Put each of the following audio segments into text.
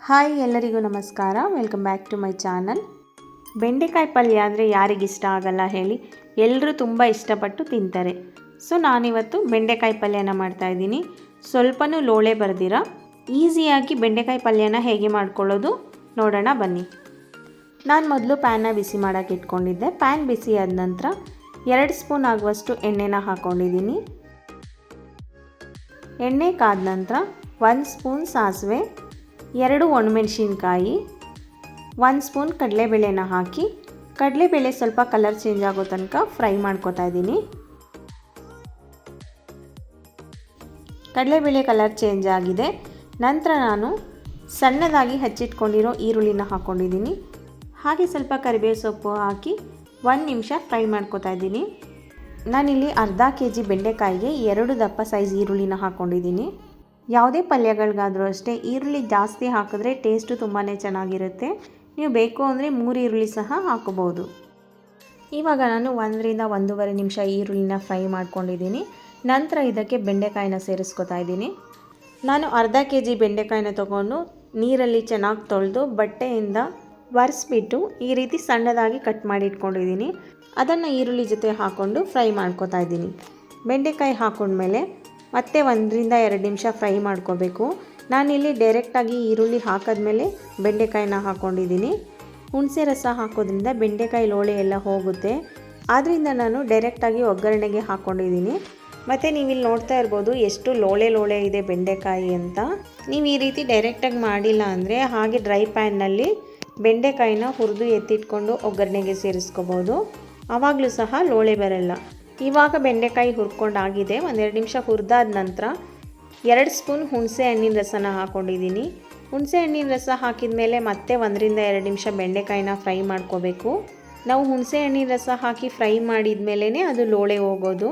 Hi ಎಲ್ಲರಿಗೂ ನಮಸ್ಕಾರ. Welcome back to my channel. ಬೆಂಡೆಕಾಯಿ ಪಲ್ಯ ಅಂದರೆ ಯಾರಿಗಿಷ್ಟ ಆಗಲ್ಲ ಹೇಳಿ, ಎಲ್ಲರೂ ತುಂಬ ಇಷ್ಟಪಟ್ಟು ತಿಂತಾರೆ. ಸೊ ನಾನಿವತ್ತು ಬೆಂಡೆಕಾಯಿ ಪಲ್ಯನ ಮಾಡ್ತಾಯಿದ್ದೀನಿ. ಸ್ವಲ್ಪನೂ ಲೋಳೆ ಬರ್ದಿರ ಈಸಿಯಾಗಿ ಬೆಂಡೆಕಾಯಿ ಪಲ್ಯನ ಹೇಗೆ ಮಾಡ್ಕೊಳ್ಳೋದು ನೋಡೋಣ ಬನ್ನಿ. ನಾನು ಮೊದಲು ಪ್ಯಾನ್ನ ಬಿಸಿ ಮಾಡೋಕ್ಕೆ ಇಟ್ಕೊಂಡಿದ್ದೆ. ಪ್ಯಾನ್ ಬಿಸಿ ಆದ ನಂತರ 2 ಸ್ಪೂನ್ ಆಗುವಷ್ಟು ಎಣ್ಣೆನ ಹಾಕ್ಕೊಂಡಿದ್ದೀನಿ. ಎಣ್ಣೆ ಕಾದ ನಂತರ 1 ಸ್ಪೂನ್ ಸಾಸಿವೆ, 2 ಒಣಮೆಣಸಿನ್ಕಾಯಿ, 1 ಸ್ಪೂನ್ ಕಡಲೆಬೇಳೆನ ಹಾಕಿ ಕಡಲೆಬೇಳೆ ಸ್ವಲ್ಪ ಕಲರ್ ಚೇಂಜ್ ಆಗೋ ತನಕ ಫ್ರೈ ಮಾಡ್ಕೊತಾ ಇದ್ದೀನಿ. ಕಡಲೆಬೇಳೆ ಕಲರ್ ಚೇಂಜ್ ಆಗಿದೆ. ನಂತರ ನಾನು ಸಣ್ಣದಾಗಿ ಹಚ್ಚಿಟ್ಕೊಂಡಿರೋ ಈರುಳ್ಳಿನ ಹಾಕ್ಕೊಂಡಿದ್ದೀನಿ. ಹಾಗೆ ಸ್ವಲ್ಪ ಕರಿಬೇವು ಸೊಪ್ಪು ಹಾಕಿ 1 ನಿಮಿಷ ಫ್ರೈ ಮಾಡ್ಕೊತಾ ಇದ್ದೀನಿ. ನಾನಿಲ್ಲಿ ಅರ್ಧ ಕೆಜಿ ಬೆಂಡೆಕಾಯಿಗೆ 2 ದಪ್ಪ ಸೈಜ್ ಈರುಳ್ಳಿನ ಹಾಕ್ಕೊಂಡಿದ್ದೀನಿ. ಯಾವುದೇ ಪಲ್ಯಗಳಿಗಾದರೂ ಅಷ್ಟೇ ಈರುಳ್ಳಿ ಜಾಸ್ತಿ ಹಾಕಿದ್ರೆ ಟೇಸ್ಟು ತುಂಬಾ ಚೆನ್ನಾಗಿರುತ್ತೆ. ನೀವು ಬೇಕು ಅಂದರೆ 3 ಈರುಳ್ಳಿ ಸಹ ಹಾಕೋಬೋದು. ಇವಾಗ ನಾನು 1 ರಿಂದ 1.5 ನಿಮಿಷ ಈರುಳ್ಳಿನ ಫ್ರೈ ಮಾಡ್ಕೊಂಡಿದ್ದೀನಿ. ನಂತರ ಇದಕ್ಕೆ ಬೆಂಡೆಕಾಯಿನ ಸೇರಿಸ್ಕೊತಾ ಇದ್ದೀನಿ. ನಾನು ಅರ್ಧ ಕೆಜಿ ಬೆಂಡೆಕಾಯಿನ ತೊಗೊಂಡು ನೀರಲ್ಲಿ ಚೆನ್ನಾಗಿ ತೊಳೆದು ಬಟ್ಟೆಯಿಂದ ಒರೆಸ್ಬಿಟ್ಟು ಈ ರೀತಿ ಸಣ್ಣದಾಗಿ ಕಟ್ ಮಾಡಿ ಇಟ್ಕೊಂಡಿದ್ದೀನಿ. ಅದನ್ನು ಈರುಳ್ಳಿ ಜೊತೆ ಹಾಕ್ಕೊಂಡು ಫ್ರೈ ಮಾಡ್ಕೊತಾ ಇದ್ದೀನಿ. ಬೆಂಡೆಕಾಯಿ ಹಾಕೊಂಡ್ಮೇಲೆ ಮತ್ತೆ 1 ರಿಂದ 2 ನಿಮಿಷ ಫ್ರೈ ಮಾಡ್ಕೋಬೇಕು. ನಾನಿಲ್ಲಿ ಡೈರೆಕ್ಟಾಗಿ ಈರುಳ್ಳಿ ಹಾಕಿದ್ಮೇಲೆ ಬೆಂಡೆಕಾಯಿನ ಹಾಕ್ಕೊಂಡಿದ್ದೀನಿ. ಹುಣಸೆ ರಸ ಹಾಕೋದ್ರಿಂದ ಬೆಂಡೆಕಾಯಿ ಲೋಳೆ ಎಲ್ಲ ಹೋಗುತ್ತೆ. ಆದ್ದರಿಂದ ನಾನು ಡೈರೆಕ್ಟಾಗಿ ಒಗ್ಗರಣೆಗೆ ಹಾಕ್ಕೊಂಡಿದ್ದೀನಿ. ಮತ್ತು ನೀವಿಲ್ಲಿ ನೋಡ್ತಾ ಇರ್ಬೋದು ಎಷ್ಟು ಲೋಳೆ ಇದೆ ಬೆಂಡೆಕಾಯಿ ಅಂತ. ನೀವು ಈ ರೀತಿ ಡೈರೆಕ್ಟಾಗಿ ಮಾಡಿಲ್ಲ ಅಂದರೆ ಹಾಗೆ ಡ್ರೈ ಪ್ಯಾನ್ನಲ್ಲಿ ಬೆಂಡೆಕಾಯಿನ ಹುರಿದು ಎತ್ತಿಟ್ಕೊಂಡು ಒಗ್ಗರಣೆಗೆ ಸೇರಿಸ್ಕೋಬೋದು. ಆವಾಗಲೂ ಸಹ ಲೋಳೆ ಬರಲ್ಲ. ಇವಾಗ ಬೆಂಡೆಕಾಯಿ ಹುರ್ಕೊಂಡಾಗಿದೆ. 1-2 ನಿಮಿಷ ಹುರಿದಾದ ನಂತರ 2 ಸ್ಪೂನ್ ಹುಣಸೆ ಹಣ್ಣಿನ ರಸನ ಹಾಕ್ಕೊಂಡಿದ್ದೀನಿ. ಹುಣಸೆ ಹಣ್ಣಿನ ರಸ ಹಾಕಿದ ಮೇಲೆ ಮತ್ತೆ 1 ರಿಂದ 2 ನಿಮಿಷ ಬೆಂಡೆಕಾಯಿನ ಫ್ರೈ ಮಾಡ್ಕೋಬೇಕು. ನಾವು ಹುಣಸೆ ಹಣ್ಣಿನ ರಸ ಹಾಕಿ ಫ್ರೈ ಮಾಡಿದ ಮೇಲೇ ಅದು ಲೋಳೆ ಹೋಗೋದು.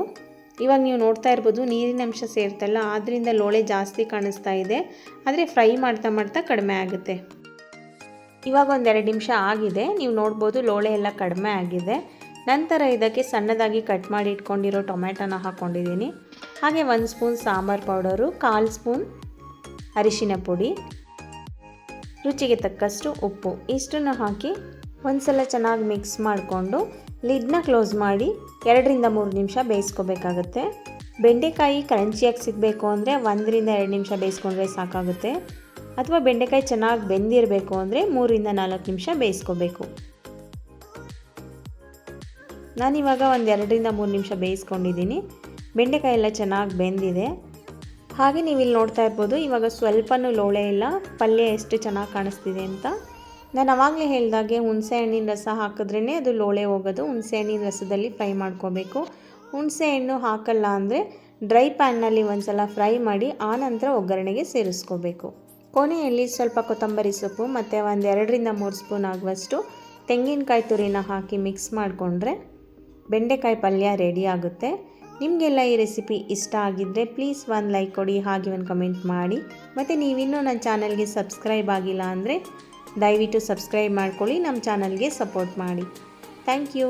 ಇವಾಗ ನೀವು ನೋಡ್ತಾ ಇರ್ಬೋದು ನೀರಿನ ಅಂಶ ಸೇರ್ತಲ್ಲ, ಆದ್ದರಿಂದ ಲೋಳೆ ಜಾಸ್ತಿ ಕಾಣಿಸ್ತಾ ಇದೆ. ಆದರೆ ಫ್ರೈ ಮಾಡ್ತಾ ಕಡಿಮೆ ಆಗುತ್ತೆ. ಇವಾಗ 1-2 ನಿಮಿಷ ಆಗಿದೆ. ನೀವು ನೋಡ್ಬೋದು ಲೋಳೆ ಎಲ್ಲ ಕಡಿಮೆ ಆಗಿದೆ. ನಂತರ ಇದಕ್ಕೆ ಸಣ್ಣದಾಗಿ ಕಟ್ ಮಾಡಿ ಇಟ್ಕೊಂಡಿರೋ ಟೊಮೆಟೊನ ಹಾಕ್ಕೊಂಡಿದ್ದೀನಿ. ಹಾಗೆ 1 ಸ್ಪೂನ್ ಸಾಂಬಾರು ಪೌಡರು, 1/4 ಸ್ಪೂನ್ ಅರಿಶಿನ ಪುಡಿ, ರುಚಿಗೆ ತಕ್ಕಷ್ಟು ಉಪ್ಪು, ಇಷ್ಟನ್ನು ಹಾಕಿ ಒಂದ್ಸಲ ಚೆನ್ನಾಗಿ ಮಿಕ್ಸ್ ಮಾಡಿಕೊಂಡು ಲಿಡ್ನ ಕ್ಲೋಸ್ ಮಾಡಿ 2 ರಿಂದ 3 ನಿಮಿಷ ಬೇಯಿಸ್ಕೋಬೇಕಾಗುತ್ತೆ. ಬೆಂಡೆಕಾಯಿ ಕ್ರಂಚಿಯಾಗಿ ಸಿಗಬೇಕು ಅಂದರೆ 1 ರಿಂದ 2 ನಿಮಿಷ ಬೇಯಿಸ್ಕೊಂಡ್ರೆ ಸಾಕಾಗುತ್ತೆ. ಅಥವಾ ಬೆಂಡೆಕಾಯಿ ಚೆನ್ನಾಗಿ ಬೆಂದಿರಬೇಕು ಅಂದರೆ 3 ರಿಂದ 4 ನಿಮಿಷ ಬೇಯಿಸ್ಕೋಬೇಕು. ನಾನಿವಾಗ 1-2 ರಿಂದ 3 ನಿಮಿಷ ಬೇಯಿಸ್ಕೊಂಡಿದ್ದೀನಿ. ಬೆಂಡೆಕಾಯಿ ಎಲ್ಲ ಚೆನ್ನಾಗಿ ಬೆಂದಿದೆ. ಹಾಗೆ ನೀವು ಇಲ್ಲಿ ನೋಡ್ತಾ ಇರ್ಬೋದು ಇವಾಗ ಸ್ವಲ್ಪನೂ ಲೋಳೆ ಇಲ್ಲ. ಪಲ್ಯ ಎಷ್ಟು ಚೆನ್ನಾಗಿ ಕಾಣಿಸ್ತಿದೆ ಅಂತ. ನಾನು ಆವಾಗಲೇ ಹೇಳಿದಾಗೆ ಹುಣಸೆ ಹಣ್ಣಿನ ರಸ ಹಾಕಿದ್ರೇ ಅದು ಲೋಳೆ ಹೋಗೋದು. ಹುಣಸೆ ಹಣ್ಣಿನ ರಸದಲ್ಲಿ ಫ್ರೈ ಮಾಡ್ಕೋಬೇಕು. ಹುಣಸೆ ಹಣ್ಣು ಹಾಕಲ್ಲ ಅಂದರೆ ಡ್ರೈ ಪ್ಯಾನ್ನಲ್ಲಿ ಒಂದ್ಸಲ ಫ್ರೈ ಮಾಡಿ ಆನಂತರ ಒಗ್ಗರಣೆಗೆ ಸೇರಿಸ್ಕೋಬೇಕು. ಕೊನೆಯಲ್ಲಿ ಸ್ವಲ್ಪ ಕೊತ್ತಂಬರಿ ಸೊಪ್ಪು ಮತ್ತು 1-2 ರಿಂದ 3 ಸ್ಪೂನ್ ಆಗುವಷ್ಟು ತೆಂಗಿನಕಾಯಿ ತುರಿನ ಹಾಕಿ ಮಿಕ್ಸ್ ಮಾಡಿಕೊಂಡ್ರೆ ಬೆಂಡೆಕಾಯಿ ಪಲ್ಯ ರೆಡಿ ಆಗುತ್ತೆ. ನಿಮಗೆಲ್ಲ ಈ ರೆಸಿಪಿ ಇಷ್ಟ ಆಗಿದ್ದರೆ ಪ್ಲೀಸ್ 1 ಲೈಕ್ ಕೊಡಿ, ಹಾಗೆ 1 ಕಮೆಂಟ್ ಮಾಡಿ. ಮತ್ತು ನೀವಿನ್ನೂ ನನ್ನ ಚಾನಲ್ಗೆ ಸಬ್ಸ್ಕ್ರೈಬ್ ಆಗಿಲ್ಲ ಅಂದರೆ ದಯವಿಟ್ಟು ಸಬ್ಸ್ಕ್ರೈಬ್ ಮಾಡ್ಕೊಳ್ಳಿ. ನಮ್ಮ ಚಾನಲ್ಗೆ ಸಪೋರ್ಟ್ ಮಾಡಿ. Thank you.